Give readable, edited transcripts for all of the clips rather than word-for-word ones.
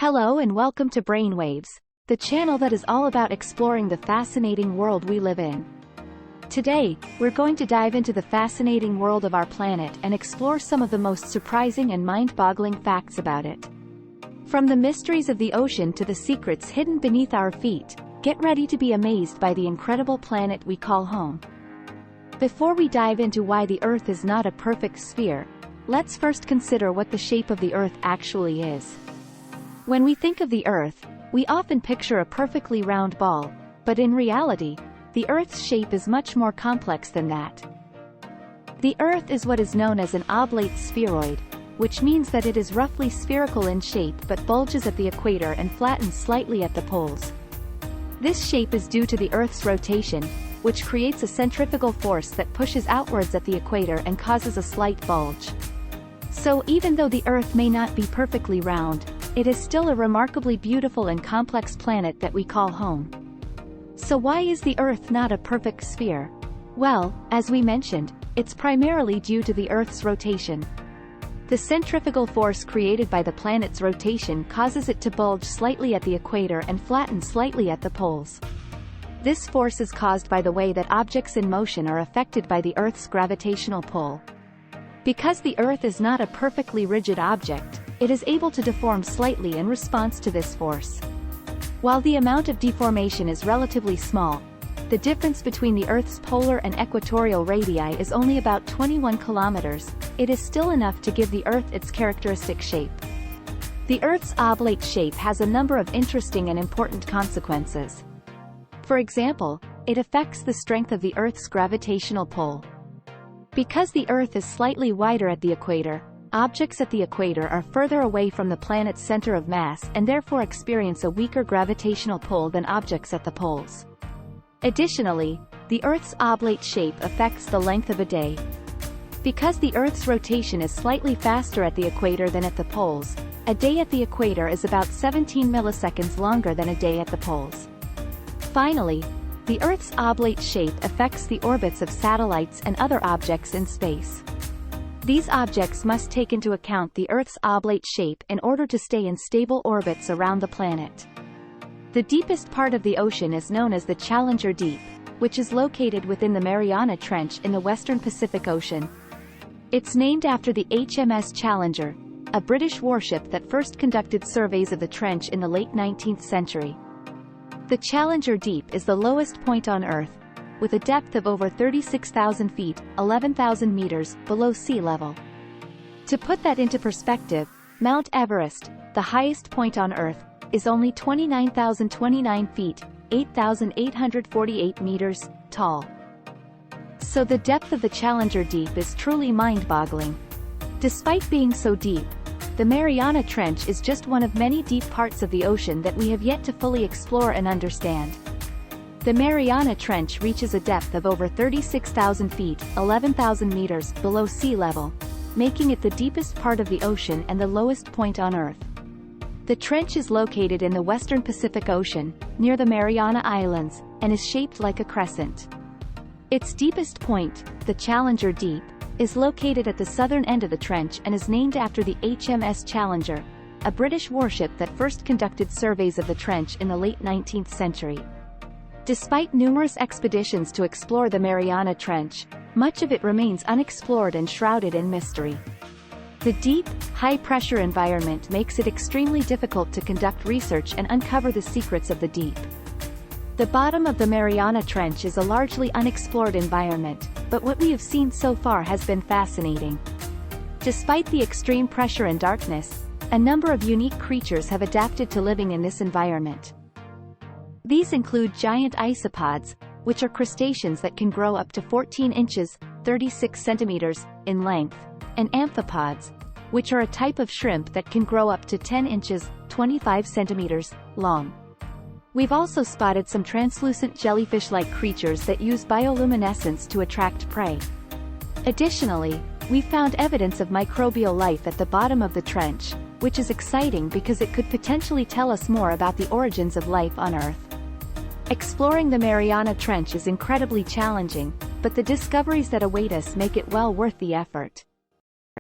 Hello and welcome to Brainwaves, the channel that is all about exploring the fascinating world we live in. Today, we're going to dive into the fascinating world of our planet and explore some of the most surprising and mind-boggling facts about it. From the mysteries of the ocean to the secrets hidden beneath our feet, get ready to be amazed by the incredible planet we call home. Before we dive into why the Earth is not a perfect sphere, let's first consider what the shape of the Earth actually is. When we think of the Earth, we often picture a perfectly round ball, but in reality, the Earth's shape is much more complex than that. The Earth is what is known as an oblate spheroid, which means that it is roughly spherical in shape but bulges at the equator and flattens slightly at the poles. This shape is due to the Earth's rotation, which creates a centrifugal force that pushes outwards at the equator and causes a slight bulge. So even though the Earth may not be perfectly round, it is still a remarkably beautiful and complex planet that we call home. So why is the Earth not a perfect sphere? Well, as we mentioned, it's primarily due to the Earth's rotation. The centrifugal force created by the planet's rotation causes it to bulge slightly at the equator and flatten slightly at the poles. This force is caused by the way that objects in motion are affected by the Earth's gravitational pull. Because the Earth is not a perfectly rigid object, it is able to deform slightly in response to this force. While the amount of deformation is relatively small, the difference between the Earth's polar and equatorial radii is only about 21 kilometers, it is still enough to give the Earth its characteristic shape. The Earth's oblate shape has a number of interesting and important consequences. For example, it affects the strength of the Earth's gravitational pull. Because the Earth is slightly wider at the equator, objects at the equator are further away from the planet's center of mass and therefore experience a weaker gravitational pull than objects at the poles. Additionally, the Earth's oblate shape affects the length of a day. Because the Earth's rotation is slightly faster at the equator than at the poles, a day at the equator is about 17 milliseconds longer than a day at the poles. Finally, the Earth's oblate shape affects the orbits of satellites and other objects in space. These objects must take into account the Earth's oblate shape in order to stay in stable orbits around the planet. The deepest part of the ocean is known as the Challenger Deep, which is located within the Mariana Trench in the western Pacific Ocean. It's named after the HMS Challenger, a British warship that first conducted surveys of the trench in the late 19th century. The Challenger Deep is the lowest point on Earth, with a depth of over 36,000 feet, 11,000 meters, below sea level. To put that into perspective, Mount Everest, the highest point on Earth, is only 29,029 feet, 8,848 meters, tall. So the depth of the Challenger Deep is truly mind-boggling. Despite being so deep, the Mariana Trench is just one of many deep parts of the ocean that we have yet to fully explore and understand. The Mariana Trench reaches a depth of over 36,000 feet, 11,000 meters, below sea level, making it the deepest part of the ocean and the lowest point on Earth. The trench is located in the western Pacific Ocean, near the Mariana Islands, and is shaped like a crescent. Its deepest point, the Challenger Deep, is located at the southern end of the trench and is named after the HMS Challenger, a British warship that first conducted surveys of the trench in the late 19th century. Despite numerous expeditions to explore the Mariana Trench, much of it remains unexplored and shrouded in mystery. The deep, high-pressure environment makes it extremely difficult to conduct research and uncover the secrets of the deep. The bottom of the Mariana Trench is a largely unexplored environment, but what we have seen so far has been fascinating. Despite the extreme pressure and darkness, a number of unique creatures have adapted to living in this environment. These include giant isopods, which are crustaceans that can grow up to 14 inches, 36 centimeters, in length, and amphipods, which are a type of shrimp that can grow up to 10 inches, 25 centimeters, long. We've also spotted some translucent jellyfish-like creatures that use bioluminescence to attract prey. Additionally, we've found evidence of microbial life at the bottom of the trench, which is exciting because it could potentially tell us more about the origins of life on Earth. Exploring the Mariana Trench is incredibly challenging, but the discoveries that await us make it well worth the effort.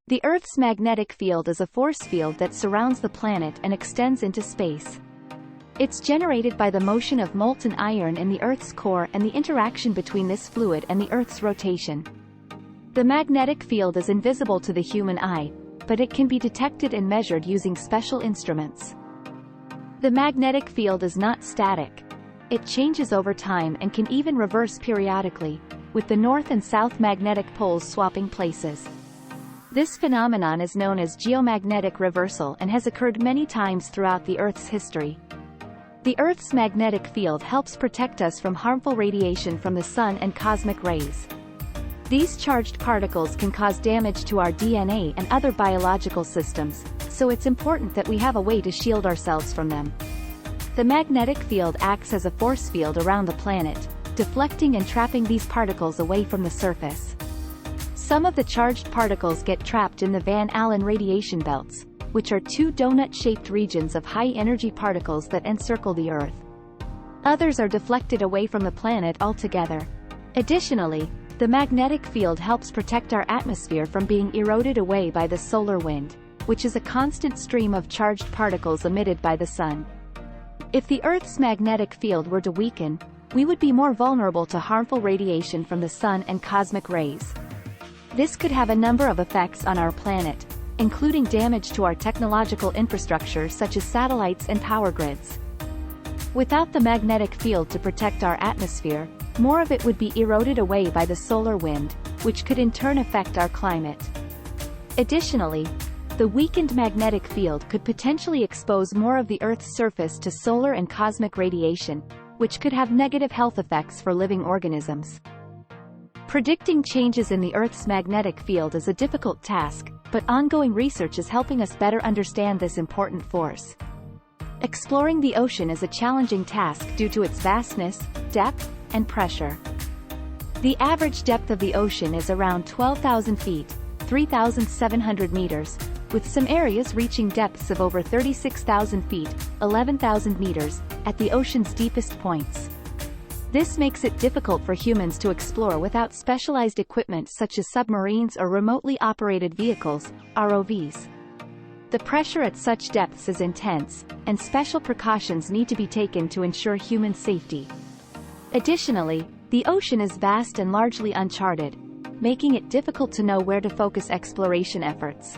The Earth's magnetic field is a force field that surrounds the planet and extends into space. It's generated by the motion of molten iron in the Earth's core and the interaction between this fluid and the Earth's rotation. The magnetic field is invisible to the human eye, but it can be detected and measured using special instruments. The magnetic field is not static. It changes over time and can even reverse periodically, with the north and south magnetic poles swapping places. This phenomenon is known as geomagnetic reversal and has occurred many times throughout the Earth's history. The Earth's magnetic field helps protect us from harmful radiation from the sun and cosmic rays. These charged particles can cause damage to our DNA and other biological systems, so it's important that we have a way to shield ourselves from them. The magnetic field acts as a force field around the planet, deflecting and trapping these particles away from the surface. Some of the charged particles get trapped in the Van Allen radiation belts, which are two donut-shaped regions of high-energy particles that encircle the Earth. Others are deflected away from the planet altogether. Additionally, the magnetic field helps protect our atmosphere from being eroded away by the solar wind, which is a constant stream of charged particles emitted by the sun. If the Earth's magnetic field were to weaken, we would be more vulnerable to harmful radiation from the sun and cosmic rays. This could have a number of effects on our planet, including damage to our technological infrastructure such as satellites and power grids. Without the magnetic field to protect our atmosphere, more of it would be eroded away by the solar wind, which could in turn affect our climate. Additionally, the weakened magnetic field could potentially expose more of the Earth's surface to solar and cosmic radiation, which could have negative health effects for living organisms. Predicting changes in the Earth's magnetic field is a difficult task, but ongoing research is helping us better understand this important force. Exploring the ocean is a challenging task due to its vastness, depth, and pressure. The average depth of the ocean is around 12,000 feet, 3,700 meters, with some areas reaching depths of over 36,000 feet, 11,000 meters, at the ocean's deepest points. This makes it difficult for humans to explore without specialized equipment such as submarines or remotely operated vehicles, ROVs. The pressure at such depths is intense, and special precautions need to be taken to ensure human safety. Additionally, the ocean is vast and largely uncharted, making it difficult to know where to focus exploration efforts.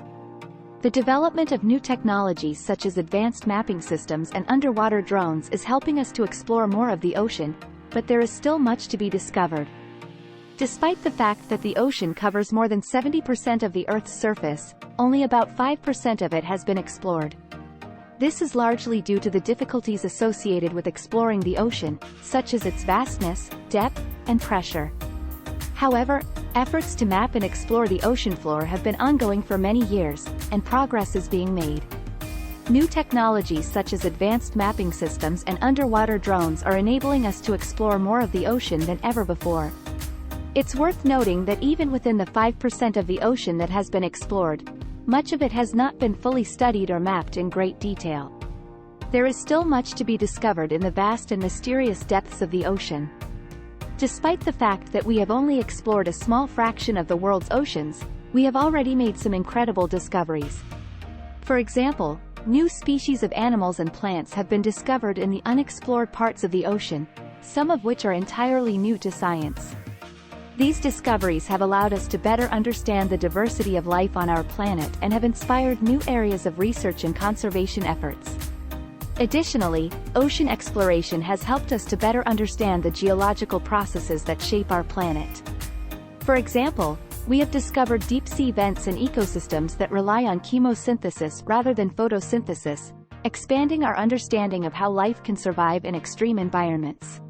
The development of new technologies such as advanced mapping systems and underwater drones is helping us to explore more of the ocean, but there is still much to be discovered. Despite the fact that the ocean covers more than 70% of the Earth's surface, only about 5% of it has been explored. This is largely due to the difficulties associated with exploring the ocean, such as its vastness, depth, and pressure. However, efforts to map and explore the ocean floor have been ongoing for many years, and progress is being made. New technologies such as advanced mapping systems and underwater drones are enabling us to explore more of the ocean than ever before. It's worth noting that even within the 5% of the ocean that has been explored, much of it has not been fully studied or mapped in great detail. There is still much to be discovered in the vast and mysterious depths of the ocean. Despite the fact that we have only explored a small fraction of the world's oceans, we have already made some incredible discoveries. For example, new species of animals and plants have been discovered in the unexplored parts of the ocean, some of which are entirely new to science. These discoveries have allowed us to better understand the diversity of life on our planet and have inspired new areas of research and conservation efforts. Additionally, ocean exploration has helped us to better understand the geological processes that shape our planet. For example, we have discovered deep-sea vents and ecosystems that rely on chemosynthesis rather than photosynthesis, expanding our understanding of how life can survive in extreme environments.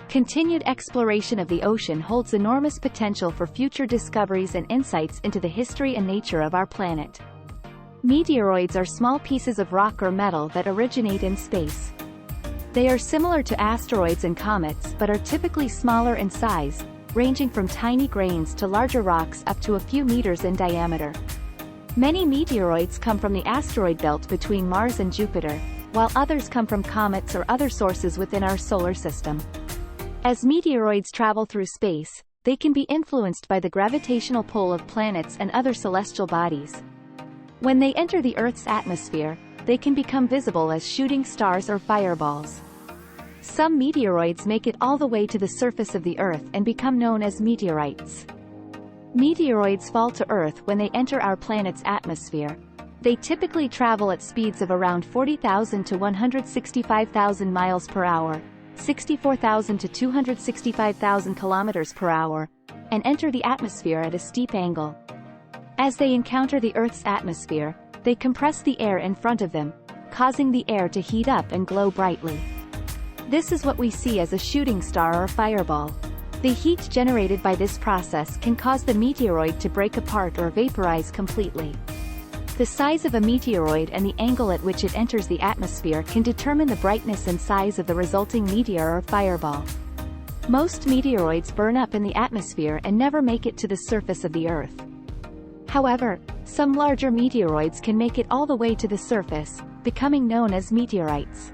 Continued exploration of the ocean holds enormous potential for future discoveries and insights into the history and nature of our planet. Meteoroids are small pieces of rock or metal that originate in space. They are similar to asteroids and comets but are typically smaller in size, ranging from tiny grains to larger rocks up to a few meters in diameter. Many meteoroids come from the asteroid belt between Mars and Jupiter, while others come from comets or other sources within our solar system. As meteoroids travel through space, they can be influenced by the gravitational pull of planets and other celestial bodies. When they enter the Earth's atmosphere, they can become visible as shooting stars or fireballs. Some meteoroids make it all the way to the surface of the Earth and become known as meteorites. Meteoroids fall to Earth when they enter our planet's atmosphere. They typically travel at speeds of around 40,000 to 165,000 miles per hour, 64,000 to 265,000 kilometers per hour, and enter the atmosphere at a steep angle. As they encounter the Earth's atmosphere, they compress the air in front of them, causing the air to heat up and glow brightly. This is what we see as a shooting star or fireball. The heat generated by this process can cause the meteoroid to break apart or vaporize completely. The size of a meteoroid and the angle at which it enters the atmosphere can determine the brightness and size of the resulting meteor or fireball. Most meteoroids burn up in the atmosphere and never make it to the surface of the Earth. However, some larger meteoroids can make it all the way to the surface, becoming known as meteorites.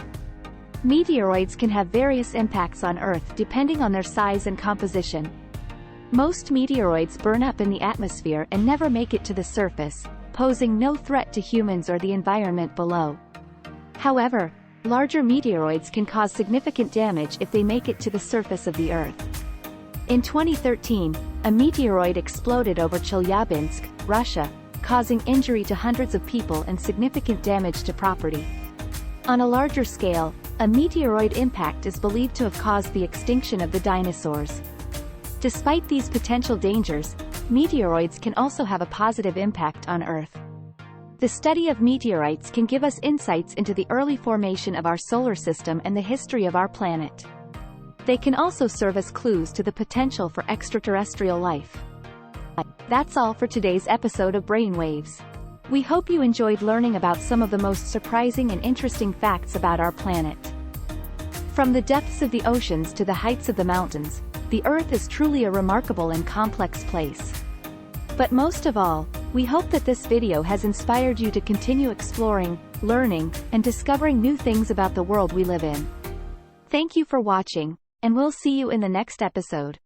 Meteoroids can have various impacts on Earth depending on their size and composition. Most meteoroids burn up in the atmosphere and never make it to the surface, posing no threat to humans or the environment below. However, larger meteoroids can cause significant damage if they make it to the surface of the Earth. In 2013, a meteoroid exploded over Chelyabinsk, Russia, causing injury to hundreds of people and significant damage to property. On a larger scale, a meteoroid impact is believed to have caused the extinction of the dinosaurs. Despite these potential dangers, meteoroids can also have a positive impact on Earth. The study of meteorites can give us insights into the early formation of our solar system and the history of our planet. They can also serve as clues to the potential for extraterrestrial life. That's all for today's episode of Brainwaves. We hope you enjoyed learning about some of the most surprising and interesting facts about our planet. From the depths of the oceans to the heights of the mountains, the Earth is truly a remarkable and complex place. But most of all, we hope that this video has inspired you to continue exploring, learning, and discovering new things about the world we live in. Thank you for watching, and we'll see you in the next episode.